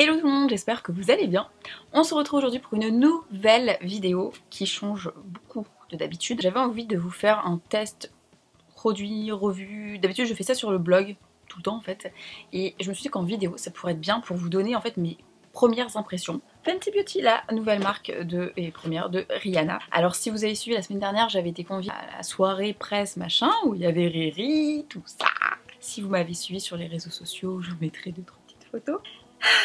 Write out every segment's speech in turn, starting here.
Hello tout le monde, j'espère que vous allez bien. On se retrouve aujourd'hui pour une nouvelle vidéo qui change beaucoup de d'habitude. J'avais envie de vous faire un test produit, revue. D'habitude je fais ça sur le blog, tout le temps en fait. Et je me suis dit qu'en vidéo ça pourrait être bien pour vous donner en fait mes premières impressions. Fenty Beauty, la nouvelle marque et première de Rihanna. Alors si vous avez suivi la semaine dernière, j'avais été conviée à la soirée presse machin où il y avait Riri, tout ça. Si vous m'avez suivi sur les réseaux sociaux, je vous mettrai 2-3 petites photos.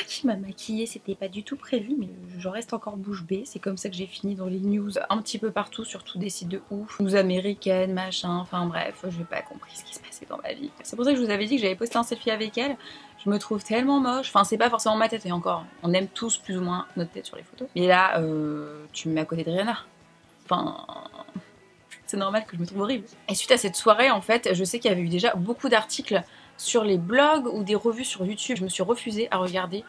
Qui m'a maquillée, c'était pas du tout prévu, mais je reste encore bouche bée. C'est comme ça que j'ai fini dans les news un petit peu partout, surtout des sites de ouf, news américaines, machin, enfin bref, je n'ai pas compris ce qui se passait dans ma vie. C'est pour ça que je vous avais dit que j'avais posté un selfie avec elle. Je me trouve tellement moche, enfin c'est pas forcément ma tête, et encore, on aime tous plus ou moins notre tête sur les photos. Mais là, tu me mets à côté de Rihanna. Enfin... c'est normal que je me trouve horrible. Et suite à cette soirée, en fait, je sais qu'il y avait eu déjà beaucoup d'articles sur les blogs ou des revues sur YouTube. Je me suis refusée à regarder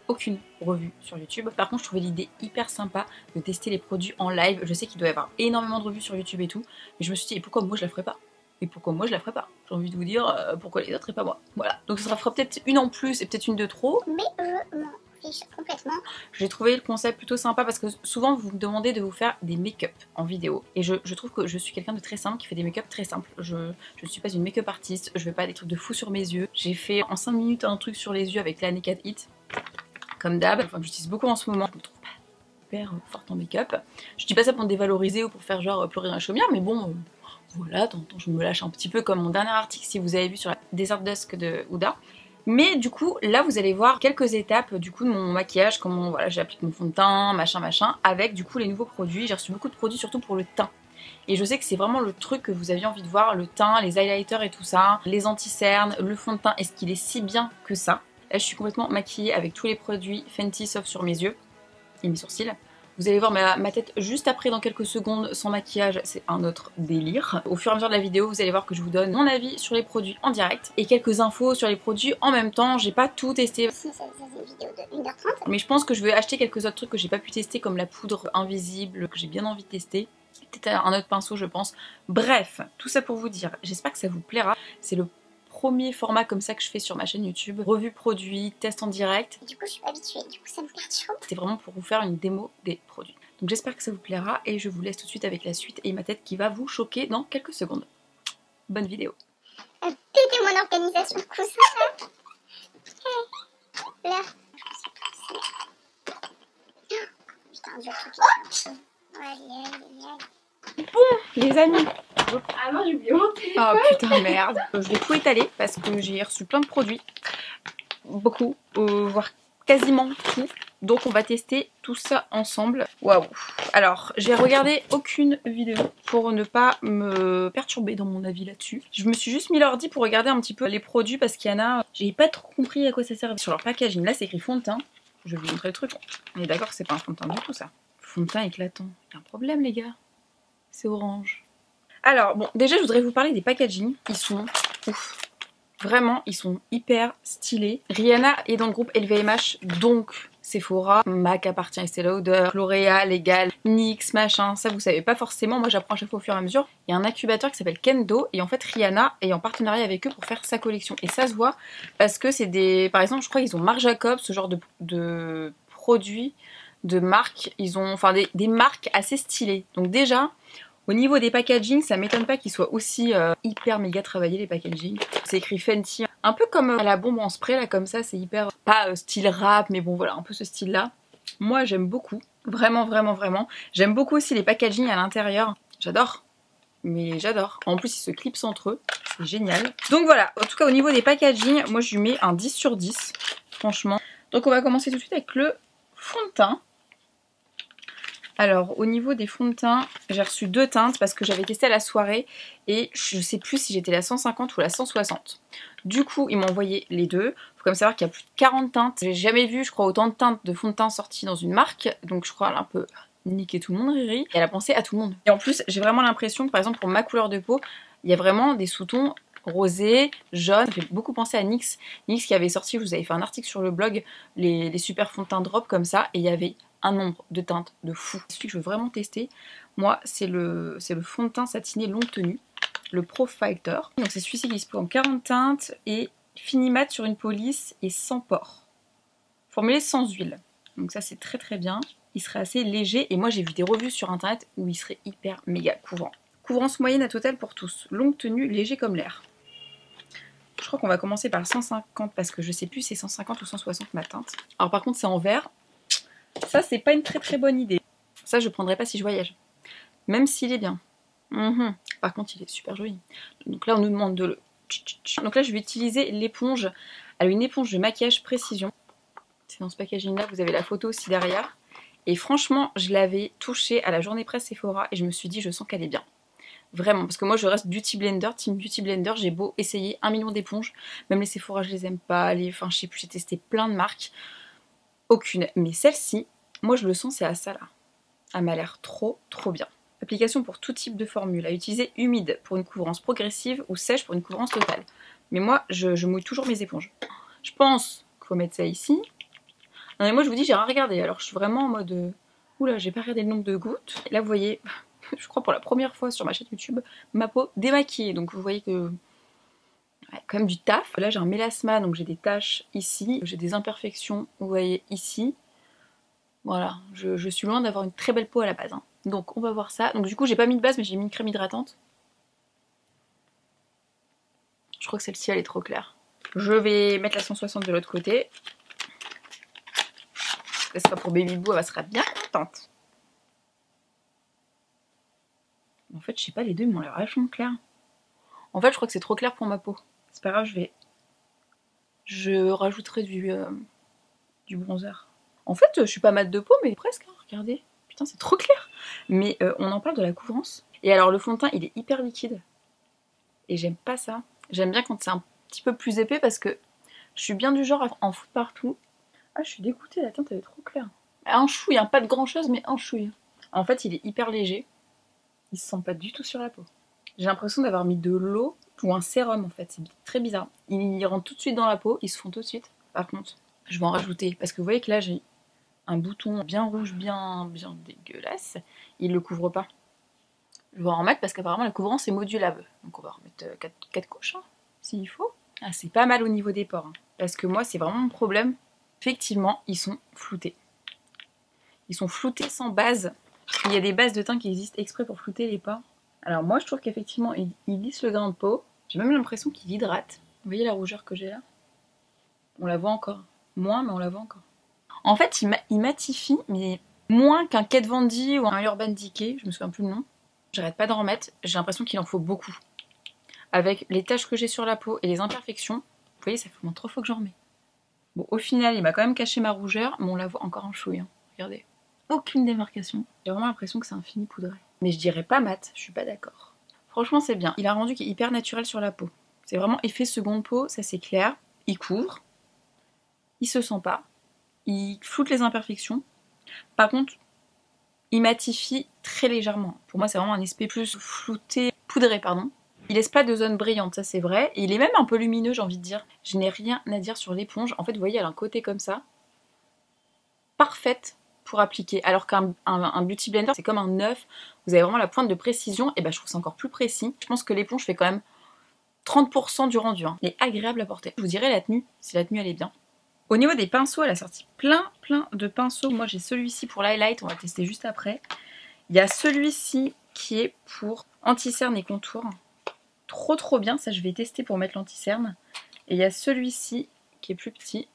aucune revue sur YouTube. Par contre, je trouvais l'idée hyper sympa de tester les produits en live. Je sais qu'il doit y avoir énormément de revues sur YouTube et tout, mais je me suis dit, et pourquoi moi je la ferais pas? Et pourquoi moi je la ferais pas? J'ai envie de vous dire, pourquoi les autres et pas moi? Voilà. Donc ça fera peut-être une en plus et peut-être une de trop. Mais je m'en fiche complètement. J'ai trouvé le concept plutôt sympa parce que souvent vous me demandez de vous faire des make-up en vidéo. Et je trouve que je suis quelqu'un de très simple qui fait des make-up très simples. Je ne suis pas une make-up artiste, je fais pas des trucs de fou sur mes yeux. J'ai fait en 5 minutes un truc sur les yeux avec la Naked Hit. Comme d'hab, enfin que j'utilise beaucoup en ce moment. Je me trouve pas hyper forte en make-up. Je dis pas ça pour me dévaloriser ou pour faire genre pleurer un chaumière, mais bon, voilà, de temps en temps je me lâche un petit peu comme mon dernier article si vous avez vu sur la Desert Dusk de Huda. Mais du coup, là vous allez voir quelques étapes du coup de mon maquillage, comment voilà, j'applique mon fond de teint, machin machin, avec du coup les nouveaux produits. J'ai reçu beaucoup de produits surtout pour le teint. Et je sais que c'est vraiment le truc que vous aviez envie de voir, le teint, les highlighters et tout ça, les anti-cernes, le fond de teint, est-ce qu'il est si bien que ça? Là je suis complètement maquillée avec tous les produits Fenty sauf sur mes yeux et mes sourcils. Vous allez voir ma tête juste après dans quelques secondes sans maquillage, c'est un autre délire. Au fur et à mesure de la vidéo, vous allez voir que je vous donne mon avis sur les produits en direct et quelques infos sur les produits en même temps. J'ai pas tout testé. Si, c'est une vidéo de 1h30. Mais je pense que je vais acheter quelques autres trucs que j'ai pas pu tester comme la poudre invisible que j'ai bien envie de tester. Peut-être un autre pinceau je pense. Bref, tout ça pour vous dire, j'espère que ça vous plaira. C'est le premier format comme ça que je fais sur ma chaîne YouTube. Revue produit, test en direct. Du coup, je suis pas habituée, du coup, ça me perturbe. C'était vraiment pour vous faire une démo des produits. Donc j'espère que ça vous plaira et je vous laisse tout de suite avec la suite et ma tête qui va vous choquer dans quelques secondes. Bonne vidéo. Péter mon organisation de coussin là. Là. Putain, je vais tout. Les amis. Ah non, j'ai oublié mon téléphone. Oh putain merde. Je vais tout étaler parce que j'ai reçu plein de produits. Beaucoup, voire quasiment tout. Donc on va tester tout ça ensemble. Waouh. Alors j'ai regardé aucune vidéo pour ne pas me perturber dans mon avis là-dessus. Je me suis juste mis l'ordi pour regarder un petit peu les produits parce qu'il y en a... J'ai pas trop compris à quoi ça servait. Sur leur packaging, là c'est écrit fond de teint. Je vais vous montrer le truc. On est d'accord que c'est pas un fond de teint du tout ça. Fond de teint éclatant. Il y a un problème les gars. C'est orange. Alors bon, déjà je voudrais vous parler des packaging. Ils sont ouf. Vraiment, ils sont hyper stylés. Rihanna est dans le groupe LVMH, donc Sephora, MAC appartient à Estée Lauder, L'Oréal, Egal, NYX, machin. Ça vous savez pas forcément, moi j'apprends à chaque fois au fur et à mesure. Il y a un incubateur qui s'appelle Kendo et en fait Rihanna est en partenariat avec eux pour faire sa collection. Et ça se voit parce que c'est des... Par exemple, je crois qu'ils ont Marc Jacobs, ce genre de produits, de marques. Ils ont enfin des marques assez stylées. Donc déjà... Au niveau des packaging, ça m'étonne pas qu'ils soient aussi hyper méga travaillés les packaging. C'est écrit Fenty, un peu comme à la bombe en spray là comme ça, c'est hyper pas style rap mais bon voilà un peu ce style là. Moi j'aime beaucoup, vraiment vraiment vraiment. J'aime beaucoup aussi les packaging à l'intérieur, j'adore. Mais j'adore. En plus ils se clipsent entre eux, c'est génial. Donc voilà, en tout cas au niveau des packaging, moi je lui mets un 10 sur 10, franchement. Donc on va commencer tout de suite avec le fond de teint. Alors au niveau des fonds de teint, j'ai reçu 2 teintes parce que j'avais testé à la soirée et je sais plus si j'étais la 150 ou la 160. Du coup ils m'ont envoyé les deux. Faut quand même savoir qu'il y a plus de 40 teintes. J'ai jamais vu je crois autant de teintes de fond de teint sorties dans une marque. Donc je crois elle a un peu niqué tout le monde Riri. Et elle a pensé à tout le monde. Et en plus j'ai vraiment l'impression que par exemple pour ma couleur de peau, il y a vraiment des sous-tons rosé, jaune, ça fait beaucoup penser à NYX. NYX qui avait sorti, je vous avais fait un article sur le blog, les super fonds de teint drop comme ça, et il y avait un nombre de teintes de fou. Celui que je veux vraiment tester, moi, c'est le fond de teint satiné longue tenue, le Pro Fighter. Donc c'est celui-ci qui se peut en 40 teintes et fini mat sur une police et sans pores. Formulé sans huile. Donc ça c'est très très bien. Il serait assez léger et moi j'ai vu des revues sur internet où il serait hyper méga couvrant. Couvrance moyenne à total pour tous. Longue tenue, léger comme l'air. Je crois qu'on va commencer par 150 parce que je sais plus si c'est 150 ou 160 ma teinte. Alors par contre c'est en vert. Ça c'est pas une très très bonne idée. Ça je prendrais pas si je voyage. Même s'il est bien. Par contre il est super joli. Donc là on nous demande de le... Donc là je vais utiliser l'éponge. Alors une éponge de maquillage précision. C'est dans ce packaging là, vous avez la photo aussi derrière. Et franchement, je l'avais touchée à la journée presse Sephora et je me suis dit, je sens qu'elle est bien. Vraiment, parce que moi je reste Beauty Blender, Team Beauty Blender, j'ai beau essayer 1 million d'éponges, même les Sephora je les aime pas, enfin je sais plus, j'ai testé plein de marques, aucune. Mais celle-ci, moi je le sens, c'est à ça là. Elle m'a l'air trop trop bien. Application pour tout type de formule, à utiliser humide pour une couvrance progressive ou sèche pour une couvrance totale. Mais moi je mouille toujours mes éponges. Je pense qu'il faut mettre ça ici. Non mais moi je vous dis j'ai rien regardé, alors je suis vraiment en mode oula j'ai pas regardé le nombre de gouttes. Et là vous voyez, je crois pour la première fois sur ma chaîne YouTube, ma peau démaquillée, donc vous voyez que ouais, quand même du taf. Là j'ai un mélasma, donc j'ai des taches ici, j'ai des imperfections, vous voyez ici. Voilà, je suis loin d'avoir une très belle peau à la base. Hein. Donc on va voir ça. Donc du coup j'ai pas mis de base mais j'ai mis une crème hydratante. Je crois que celle-ci elle est trop claire. Je vais mettre la 160 de l'autre côté. Ce sera pour Baby Boo, elle sera bien contente. En fait, je sais pas, les deux ils m'ont l'air vachement clairs. En fait, je crois que c'est trop clair pour ma peau. C'est pas grave, je rajouterai du bronzer. En fait, je suis pas mat de peau, mais presque, hein, regardez. Putain, c'est trop clair. Mais on en parle de la couvrance. Et alors, le fond de teint, il est hyper liquide. Et j'aime pas ça. J'aime bien quand c'est un petit peu plus épais parce que je suis bien du genre à en foutre partout. Ah, je suis dégoûtée, la teinte elle est trop claire. Un chouille, hein, pas de grand chose, mais un chouille. En fait, il est hyper léger. Il se sent pas du tout sur la peau. J'ai l'impression d'avoir mis de l'eau ou un sérum en fait. C'est très bizarre. Il rentre tout de suite dans la peau, ils se font tout de suite. Par contre, je vais en rajouter parce que vous voyez que là j'ai un bouton bien rouge, bien dégueulasse. Il le couvre pas. Je vais en remettre parce qu'apparemment la couvrance est modulable. Donc on va remettre 4 couches hein, s'il faut. Ah, c'est pas mal au niveau des pores. Hein, parce que moi c'est vraiment mon problème. Effectivement, ils sont floutés. Ils sont floutés sans base. Il y a des bases de teint qui existent exprès pour flouter les pores. Alors moi, je trouve qu'effectivement, il lisse le grain de peau. J'ai même l'impression qu'il hydrate. Vous voyez la rougeur que j'ai là? On la voit encore. Moins, mais on la voit encore. En fait, il matifie, mais moins qu'un Kat Von D ou un Urban Decay. Je me souviens plus le nom. J'arrête pas d'en remettre. J'ai l'impression qu'il en faut beaucoup. Avec les taches que j'ai sur la peau et les imperfections, vous voyez, ça fait au moins 3 fois que j'en remets. Bon, au final, il m'a quand même caché ma rougeur, mais on la voit encore en chouille. Hein. Regardez. Aucune démarcation. J'ai vraiment l'impression que c'est un fini poudré. Mais je dirais pas mat, je suis pas d'accord. Franchement, c'est bien. Il a un rendu qui est hyper naturel sur la peau. C'est vraiment effet seconde peau, ça c'est clair. Il couvre. Il se sent pas. Il floute les imperfections. Par contre, il matifie très légèrement. Pour moi, c'est vraiment un aspect plus flouté, poudré, pardon. Il laisse pas de zone brillante, ça c'est vrai. Et il est même un peu lumineux, j'ai envie de dire. Je n'ai rien à dire sur l'éponge. En fait, vous voyez, elle a un côté comme ça. Parfaite pour appliquer. Alors qu'un Beauty Blender, c'est comme un œuf. Vous avez vraiment la pointe de précision. Et ben, je trouve ça encore plus précis. Je pense que l'éponge fait quand même 30% du rendu. Hein. Elle est agréable à porter. Je vous dirai la tenue, si la tenue elle est bien. Au niveau des pinceaux, elle a sorti plein de pinceaux. Moi, j'ai celui-ci pour l'highlight. On va tester juste après. Il y a celui-ci qui est pour anti-cerne et contour. Trop bien, ça je vais tester pour mettre l'anti-cerne. Et il y a celui-ci qui est plus petit,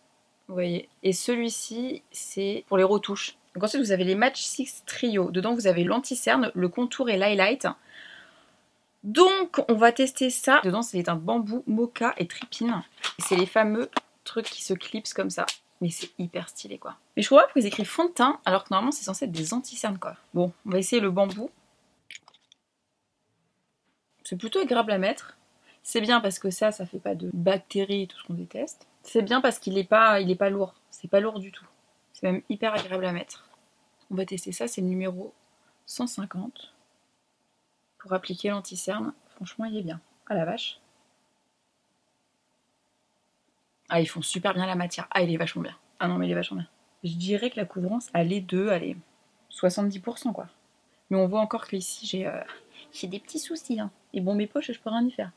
vous voyez. Et celui-ci c'est pour les retouches. Donc ensuite vous avez les Match 6 Trio. Dedans vous avez l'anti-cerne, le contour et l'highlight. Donc on va tester ça. Dedans c'est les teintes bambou, mocha et tripine. C'est les fameux trucs qui se clipsent comme ça. Mais c'est hyper stylé quoi. Mais je comprends pas pourquoi ils écrivent fond de teint alors que normalement c'est censé être des anti-cernes quoi. Bon, on va essayer le bambou. C'est plutôt agréable à mettre. C'est bien parce que ça fait pas de bactéries et tout ce qu'on déteste. C'est bien parce qu'il est pas lourd. C'est pas lourd du tout. C'est même hyper agréable à mettre. On va tester ça, c'est le numéro 150. Pour appliquer l'anti-cerne. Franchement, il est bien. Ah la vache. Ah, ils font super bien la matière. Ah, il est vachement bien. Ah non, mais il est vachement bien. Je dirais que la couvrance, elle est de, allez, 70% quoi. Mais on voit encore que ici, j'ai des petits soucis. Hein. Et bon, mes poches, je peux rien y faire.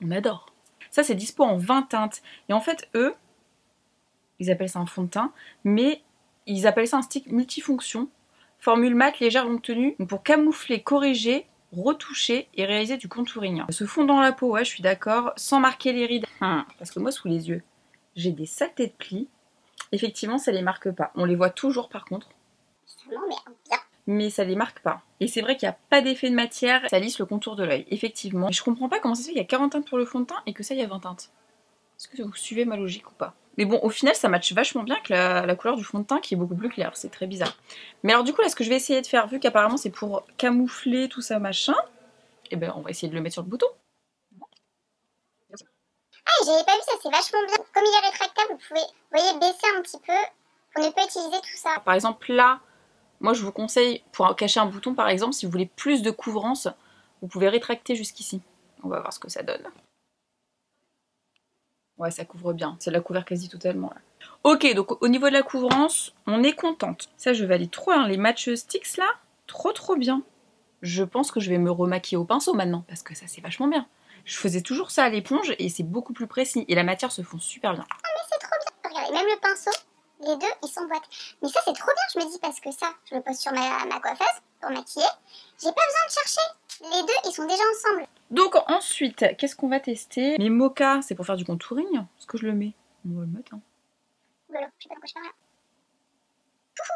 On adore. Ça, c'est dispo en 20 teintes. Et en fait, eux, Ils appellent ça un fond de teint, mais ils appellent ça un stick multifonction. Formule mat, légère, longue tenue, donc pour camoufler, corriger, retoucher et réaliser du contouring. Ce fond dans la peau, ouais, je suis d'accord, sans marquer les rides. Parce que moi, sous les yeux, j'ai des saletés de plis. Effectivement, ça les marque pas. On les voit toujours par contre. Ça m'emmerde bien. Mais ça les marque pas. Et c'est vrai qu'il n'y a pas d'effet de matière, ça lisse le contour de l'œil, effectivement. Mais je comprends pas comment ça se fait qu'il y a 40 teintes pour le fond de teint et que ça, il y a 20 teintes. Est-ce que vous suivez ma logique ou pas? Mais bon, au final, ça matche vachement bien avec la couleur du fond de teint qui est beaucoup plus claire. C'est très bizarre. Mais alors du coup, là, ce que je vais essayer de faire, vu qu'apparemment c'est pour camoufler tout ça, machin, et ben on va essayer de le mettre sur le bouton. Ah, j'avais pas vu ça, c'est vachement bien. Comme il est rétractable, vous pouvez, vous voyez, baisser un petit peu pour ne pas utiliser tout ça. Par exemple, là, moi je vous conseille, pour cacher un bouton par exemple, si vous voulez plus de couvrance, vous pouvez rétracter jusqu'ici. On va voir ce que ça donne. Ouais, ça couvre bien. Ça l'a couvert quasi totalement. Là. Ok, donc au niveau de la couvrance, on est contente. Ça, je valide trop, hein, les match sticks là. Trop bien. Je pense que je vais me remaquiller au pinceau maintenant, parce que ça, c'est vachement bien. Je faisais toujours ça à l'éponge et c'est beaucoup plus précis. Et la matière se fond super bien. Ah, mais c'est trop bien. Regardez, même le pinceau, les deux, ils s'emboîtent. Mais ça, c'est trop bien, je me dis, parce que ça, je le pose sur ma coiffeuse pour maquiller. J'ai pas besoin de chercher. Les deux, ils sont déjà ensemble. Donc ensuite, qu'est-ce qu'on va tester? Mes mochas, c'est pour faire du contouring. Est-ce que je le mets? On va le mettre. Hein. Oulala, je sais pas de quoi je parle là.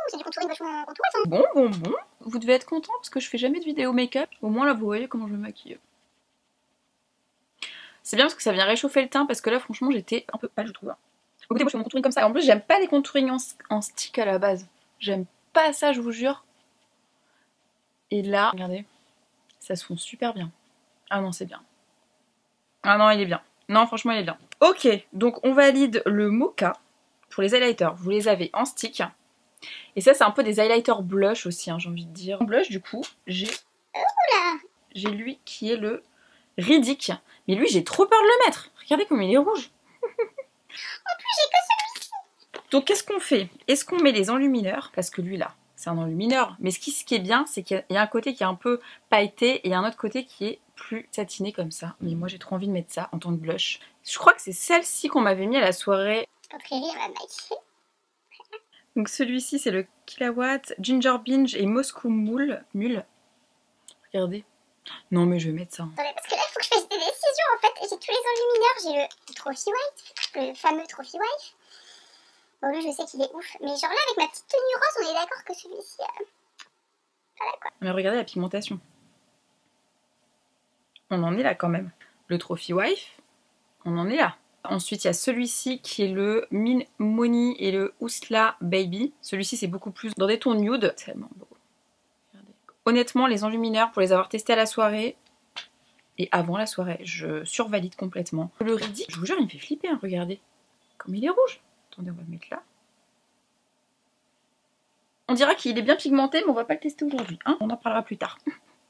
C'est du contouring vachement contouré, ça. Bon. Vous devez être content parce que je fais jamais de vidéo make-up. Au moins là, vous voyez comment je me maquille. C'est bien parce que ça vient réchauffer le teint parce que là, franchement, j'étais un peu pâle, je trouve. Hein. Écoutez, moi, je fais mon contouring comme ça. En plus, j'aime pas les contourings en stick à la base. J'aime pas ça, je vous jure. Et là, regardez, ça se fond super bien. Ah non, c'est bien. Ah non, il est bien. Non, franchement, il est bien. Ok, donc on valide le mocha pour les highlighters. Vous les avez en stick. Et ça, c'est un peu des highlighters blush aussi, hein, j'ai envie de dire. En blush, du coup, j'ai lui qui est le Riddick. Mais lui, j'ai trop peur de le mettre. Regardez comme il est rouge. En plus, j'ai que celui-ci. Donc, qu'est-ce qu'on fait? Est-ce qu'on met les enlumineurs? Parce que lui, là, c'est un enlumineur. Mais ce qui est bien, c'est qu'il y a un côté qui est un peu pailleté et il y a un autre côté qui est plus satiné comme ça. Mais moi, j'ai trop envie de mettre ça en tant que blush. Je crois que c'est celle-ci qu'on m'avait mis à la soirée. Votre Riri, elle va maquiller. Donc, celui-ci, c'est le Killawatt Ginger Binge et Moscow Mule. Regardez. Non, mais je vais mettre ça. Attendez, parce que là, il faut que je fasse des décisions en fait. J'ai tous les enlumineurs. J'ai le Trophy Wife, le fameux Trophy Wife. Bon, lui, je sais qu'il est ouf. Mais genre là, avec ma petite tenue rose, on est d'accord que celui-ci. Voilà quoi. Mais regardez la pigmentation. On en est là quand même. Le Trophy Wife, on en est là. Ensuite, il y a celui-ci qui est le Min Money et le Ousla Baby. Celui-ci, c'est beaucoup plus dans des tons nude. Tellement beau. Regardez. Honnêtement, les enlumineurs, pour les avoir testés à la soirée et avant la soirée, je survalide complètement. Le Riddick, je vous jure, il me fait flipper. Hein, regardez. Comme il est rouge. Attendez, on va le mettre là. On dira qu'il est bien pigmenté, mais on va pas le tester aujourd'hui. Hein, on en parlera plus tard.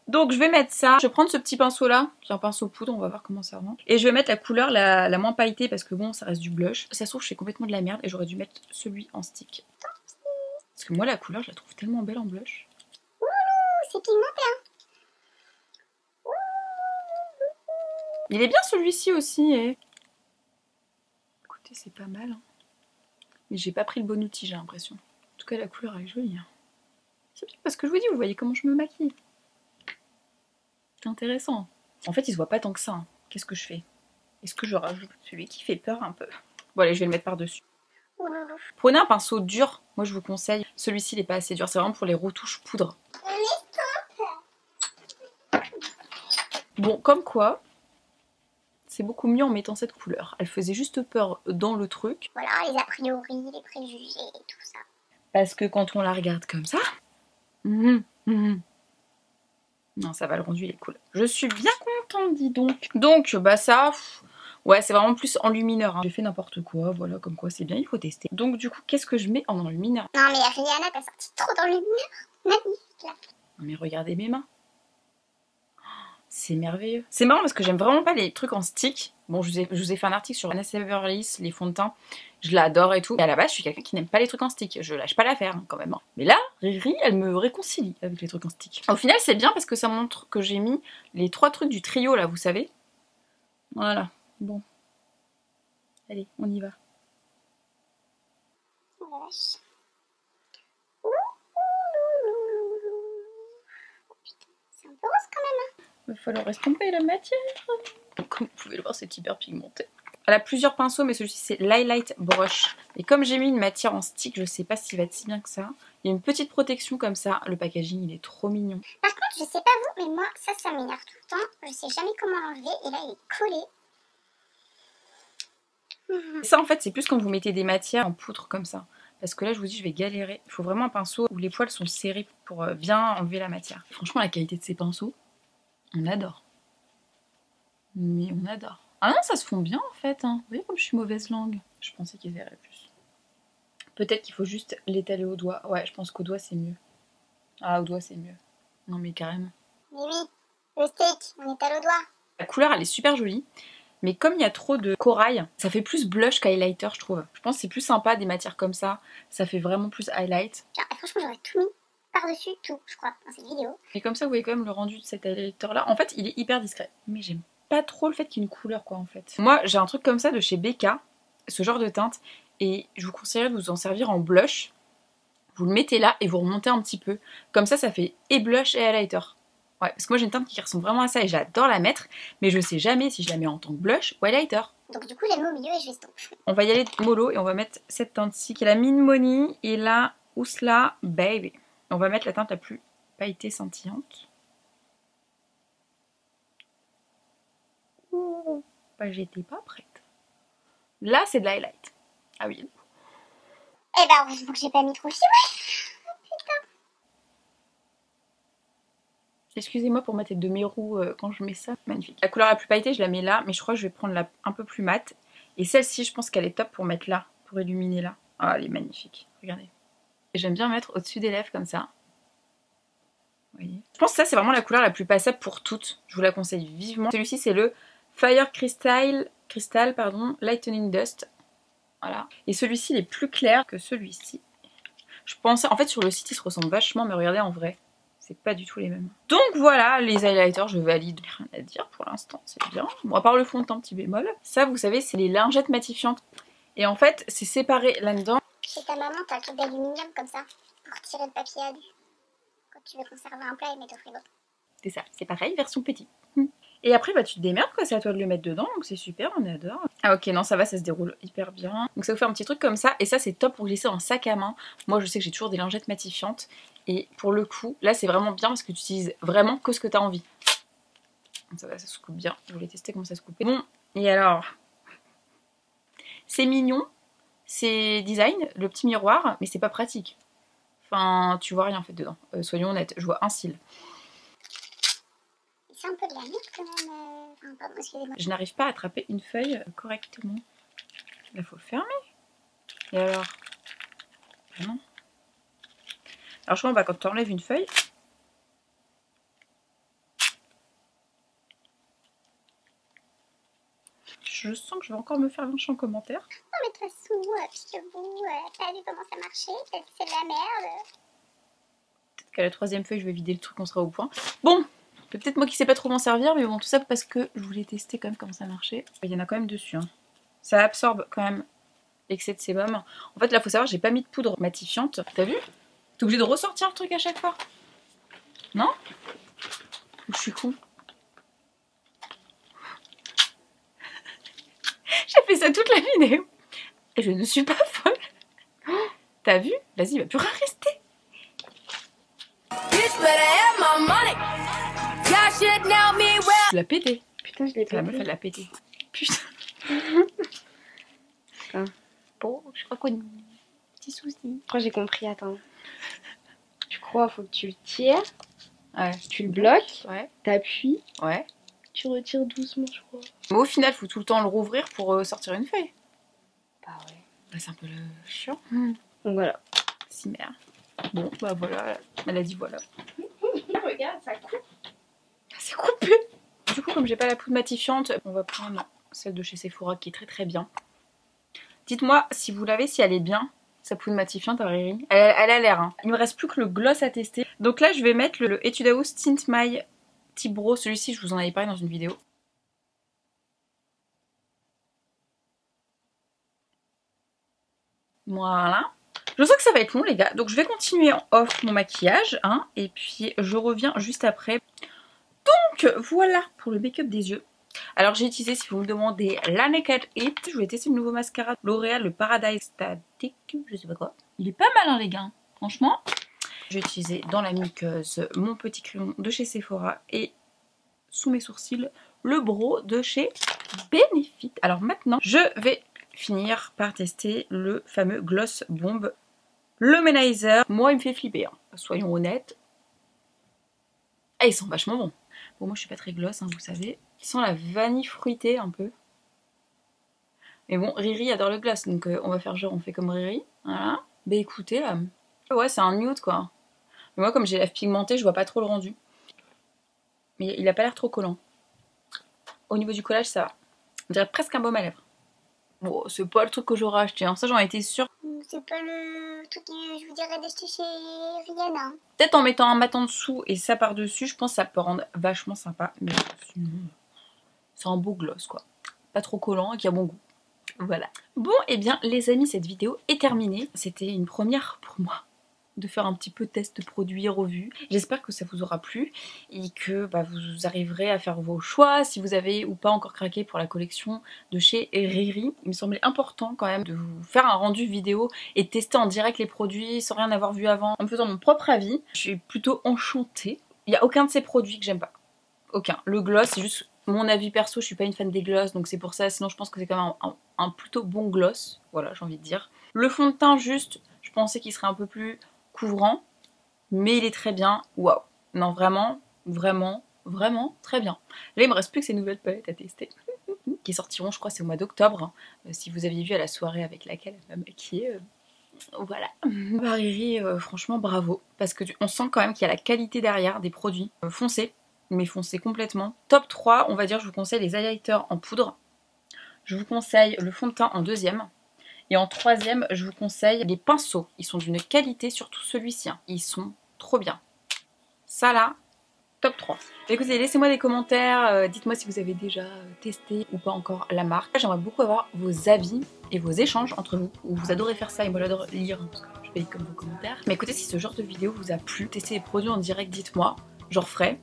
Donc je vais mettre ça, je vais prendre ce petit pinceau là, qui est un pinceau poudre, on va voir comment ça rend. Et je vais mettre la couleur la moins pailletée parce que bon, ça reste du blush. Ça se trouve, je fais complètement de la merde et j'aurais dû mettre celui en stick. Parce que moi la couleur, je la trouve tellement belle en blush. Ouh, c'est pigmenté hein. Il est bien celui-ci aussi. Écoutez, c'est pas mal. Hein. Mais j'ai pas pris le bon outil, j'ai l'impression. En tout cas, la couleur est jolie. Hein. C'est bien parce que je vous dis, vous voyez comment je me maquille. C'est intéressant. En fait, il se voit pas tant que ça. Hein. Qu'est-ce que je fais? Est-ce que je rajoute celui qui fait peur un peu? Bon, allez, je vais le mettre par-dessus. Prenez un pinceau dur. Moi, je vous conseille. Celui-ci, il n'est pas assez dur. C'est vraiment pour les retouches poudre. Bon, comme quoi, c'est beaucoup mieux en mettant cette couleur. Elle faisait juste peur dans le truc. Voilà, les a priori, les préjugés et tout ça. Parce que quand on la regarde comme ça... Non, ça va, le rendu, il est cool. Je suis bien contente, dis donc. Donc, bah ça... Ouais, c'est vraiment plus enlumineur. Hein. J'ai fait n'importe quoi, voilà, comme quoi c'est bien, il faut tester. Donc, du coup, qu'est-ce que je mets en enlumineur? Non, mais Rihanna, t'as sorti trop d'enlumineur. Magnifique, là. Non, mais regardez mes mains. C'est merveilleux. C'est marrant parce que j'aime vraiment pas les trucs en stick. Bon, je vous ai fait un article sur Anna Severlis, les fonds de teint. Je l'adore et tout. Mais à la base, je suis quelqu'un qui n'aime pas les trucs en stick. Je lâche pas l'affaire, hein, quand même. Mais là, Riri, elle me réconcilie avec les trucs en stick. Au final, c'est bien parce que ça montre que j'ai mis les 3 trucs du trio, là, vous savez. Voilà. Bon. Allez, on y va. la vache. Ouh, ouh, ouh, ouh. Oh, putain, c'est un peu rose quand même. Hein. Il va falloir estomper la matière. Comme vous pouvez le voir, c'est hyper pigmenté. Elle a plusieurs pinceaux, mais celui-ci c'est l'Highlight Brush. Et comme j'ai mis une matière en stick, je sais pas s'il va être si bien que ça. Il y a une petite protection comme ça. Le packaging, il est trop mignon. Par contre, je sais pas vous, mais moi, ça m'énerve tout le temps. Je sais jamais comment l'enlever. Et là, il est collé. Et ça, en fait, c'est plus quand vous mettez des matières en poudre comme ça. Parce que là, je vous dis, je vais galérer. Il faut vraiment un pinceau où les poils sont serrés pour bien enlever la matière. Franchement, la qualité de ces pinceaux, on adore. Mais on adore. Ah non, ça se fond bien en fait. Hein. Vous voyez comme je suis mauvaise langue. Je pensais qu'ils verraient plus. Peut-être qu'il faut juste l'étaler au doigt. Ouais, je pense qu'au doigt c'est mieux. Ah, au doigt c'est mieux. Non mais carrément. Mais oui, le steak, on étale au doigt. La couleur elle est super jolie. Mais comme il y a trop de corail, ça fait plus blush qu'highlighter je trouve. Je pense que c'est plus sympa des matières comme ça. Ça fait vraiment plus highlight. Genre, franchement, j'aurais tout mis par-dessus, tout, je crois, dans cette vidéo. Et comme ça vous voyez quand même le rendu de cet highlighter là. En fait il est hyper discret. Mais j'aime pas trop le fait qu'il y ait une couleur quoi en fait. Moi j'ai un truc comme ça de chez BK, ce genre de teinte, et je vous conseillerais de vous en servir en blush. Vous le mettez là et vous remontez un petit peu. Comme ça fait et blush et highlighter. Ouais, parce que moi j'ai une teinte qui ressemble vraiment à ça et j'adore la mettre, mais je sais jamais si je la mets en tant que blush ou highlighter. Donc du coup je la mets au milieu et je vais stomp. On va y aller mollo et on va mettre cette teinte-ci qui est la Min Money et la Ousla Baby. On va mettre la teinte la plus pailletée scintillante. Ouh, bah j'étais pas prête. Là c'est de l'highlight. Ah oui. Eh bah heureusement que j'ai pas mis trop fil, ouais. Putain. Excusez-moi pour ma tête de mérou quand je mets ça. Magnifique. La couleur la plus pailletée je la mets là, mais je crois que je vais prendre la un peu plus mate. Et celle-ci je pense qu'elle est top pour mettre là, pour illuminer là. Ah elle est magnifique, regardez. Et j'aime bien mettre au-dessus des lèvres comme ça. Vous voyez. Je pense que ça c'est vraiment la couleur la plus passable pour toutes. Je vous la conseille vivement. Celui-ci c'est le Fire Crystal Lightening Dust. Voilà. Et celui-ci il est plus clair que celui-ci. Je pensais, en fait sur le site ils se ressemblent vachement, mais regardez en vrai, c'est pas du tout les mêmes. Donc voilà, les highlighters je valide, rien à dire pour l'instant, c'est bien. Bon à part le fond de teint petit bémol. Ça vous savez c'est les lingettes matifiantes. Et en fait c'est séparé là-dedans. Chez ta maman t'as un truc d'aluminium comme ça, pour tirer le papier à lui. Quand tu veux conserver un plat et mettre au frigo. C'est ça, c'est pareil, version petit. Et après bah tu te démerdes quoi, c'est à toi de le mettre dedans, donc c'est super, on adore. Ah ok non ça va, ça se déroule hyper bien. Donc ça vous fait un petit truc comme ça, et ça c'est top pour glisser dans un sac à main. Moi je sais que j'ai toujours des lingettes matifiantes, et pour le coup, là c'est vraiment bien parce que tu utilises vraiment que ce que tu as envie. Donc ça va, ça se coupe bien, je voulais tester comment ça se coupait. Bon, et alors, c'est mignon, c'est design, le petit miroir, mais c'est pas pratique. Enfin, tu vois rien en fait dedans, soyons honnêtes, je vois un cil. C'est un peu de la merde quand même. Enfin, pardon, excusez-moi. Je n'arrive pas à attraper une feuille correctement. Là, faut fermer. Et alors ah non. Alors, je crois bah, quand tu enlèves une feuille. Je sens que je vais encore me faire lyncher en commentaire. Non mais de toute façon, puisque vous, t'as vu comment ça marchait, t'as dit que c'est de la merde. Peut-être qu'à la troisième feuille, je vais vider le truc, on sera au point. Bon, c'est peut-être moi qui sais pas trop m'en servir, mais bon, tout ça parce que je voulais tester quand même comment ça marchait. Il y en a quand même dessus. Hein. Ça absorbe quand même l'excès de sébum. En fait, là, faut savoir, j'ai pas mis de poudre matifiante. T'as vu? T'es obligé de ressortir le truc à chaque fois. Non? Ou je suis con? J'ai fait ça toute la vidéo. Et je ne suis pas folle. T'as vu? Vas-y, il va plus rien rester. Tu l'as pété. Putain, je l'ai La pas meuf, vu. elle l'a pété. Putain. Putain. Bon, je crois qu'on a un petit souci. Je crois que j'ai compris, attends. Tu crois, faut que tu le tires, Ouais. tu le bloques, Ouais. t'appuies, Ouais. tu retires doucement, je crois. Mais au final, faut tout le temps le rouvrir pour sortir une feuille. Bah ouais. Bah, c'est un peu le chiant. Donc voilà. Si merde. Bon, bah voilà. Elle a dit voilà. Regarde, ça coupe. C'est coupé. Du coup, comme j'ai pas la poudre matifiante, on va prendre celle de chez Sephora qui est très très bien. Dites-moi si vous l'avez, si elle est bien, sa poudre matifiante à Riri. Elle a l'air. Hein. Il me reste plus que le gloss à tester. Donc là, je vais mettre le Etude House Tint My Tibro. Celui-ci, je vous en avais parlé dans une vidéo. Voilà. Je sens que ça va être long les gars, donc je vais continuer en off mon maquillage, hein, et puis je reviens juste après. Donc voilà pour le make-up des yeux. Alors j'ai utilisé, si vous me demandez, la Naked It. Je voulais tester le nouveau mascara L'Oréal, le Paradise Static, je sais pas quoi. Il est pas mal hein les gars, franchement. J'ai utilisé dans la muqueuse mon petit crayon de chez Sephora et sous mes sourcils le brow de chez Benefit. Alors maintenant je vais finir par tester le fameux Gloss Bomb Luminizer. Moi il me fait flipper, hein. Soyons honnêtes. Ah ils sont vachement bons. Bon moi je suis pas très gloss hein, vous savez. Ils sentent la vanille fruitée un peu. Mais bon Riri adore le gloss donc on va faire genre on fait comme Riri. Voilà. Bah écoutez là. Ouais c'est un nude quoi. Mais moi comme j'ai la lèvres pigmentée je vois pas trop le rendu. Mais il a pas l'air trop collant. Au niveau du collage ça va. On dirait presque un baume à lèvres. Bon c'est pas le truc que j'aurais acheté hein. Ça j'en étais sûre. C'est pas le truc que je vous dirais d'acheter chez Rihanna. Peut-être en mettant un mat en dessous et ça par dessus je pense que ça peut rendre vachement sympa. Mais sinon c'est un beau gloss quoi. Pas trop collant et qui a bon goût. Voilà. Bon et bien les amis cette vidéo est terminée. C'était une première pour moi de faire un petit peu test produit revue. J'espère que ça vous aura plu et que vous arriverez à faire vos choix si vous avez ou pas encore craqué pour la collection de chez Riri. Il me semblait important quand même de vous faire un rendu vidéo et de tester en direct les produits sans rien avoir vu avant en me faisant mon propre avis. Je suis plutôt enchantée. Il n'y a aucun de ces produits que j'aime pas. Aucun. Le gloss c'est juste mon avis perso, je suis pas une fan des gloss donc c'est pour ça, sinon je pense que c'est quand même un plutôt bon gloss. Voilà j'ai envie de dire. Le fond de teint juste, je pensais qu'il serait un peu plus couvrant, mais il est très bien. Waouh, non vraiment, vraiment, vraiment très bien. Là il me reste plus que ces nouvelles palettes à tester qui sortiront je crois c'est au mois d'octobre. Si vous aviez vu à la soirée avec laquelle elle m'a maquillée, voilà. Riri, franchement bravo, parce que on sent quand même qu'il y a la qualité derrière des produits foncés, mais foncés complètement. Top 3, on va dire, je vous conseille les highlighters en poudre, je vous conseille le fond de teint en deuxième. Et en troisième, je vous conseille les pinceaux. Ils sont d'une qualité, surtout celui-ci. Hein. Ils sont trop bien. Ça là, top 3. Écoutez, laissez-moi des commentaires. Dites-moi si vous avez déjà testé ou pas encore la marque. J'aimerais beaucoup avoir vos avis et vos échanges entre vous. Vous adorez faire ça et moi j'adore lire parce que je paye comme vos commentaires. Mais écoutez, si ce genre de vidéo vous a plu, tester les produits en direct, dites-moi. J'en referai.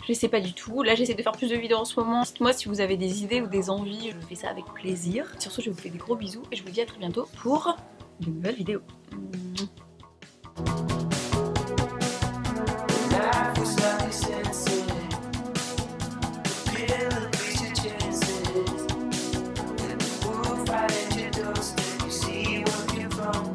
Je sais pas du tout. Là j'essaie de faire plus de vidéos en ce moment. Dites-moi si vous avez des idées ou des envies. Je fais ça avec plaisir. Sur ce je vous fais des gros bisous et je vous dis à très bientôt pour de nouvelles vidéos.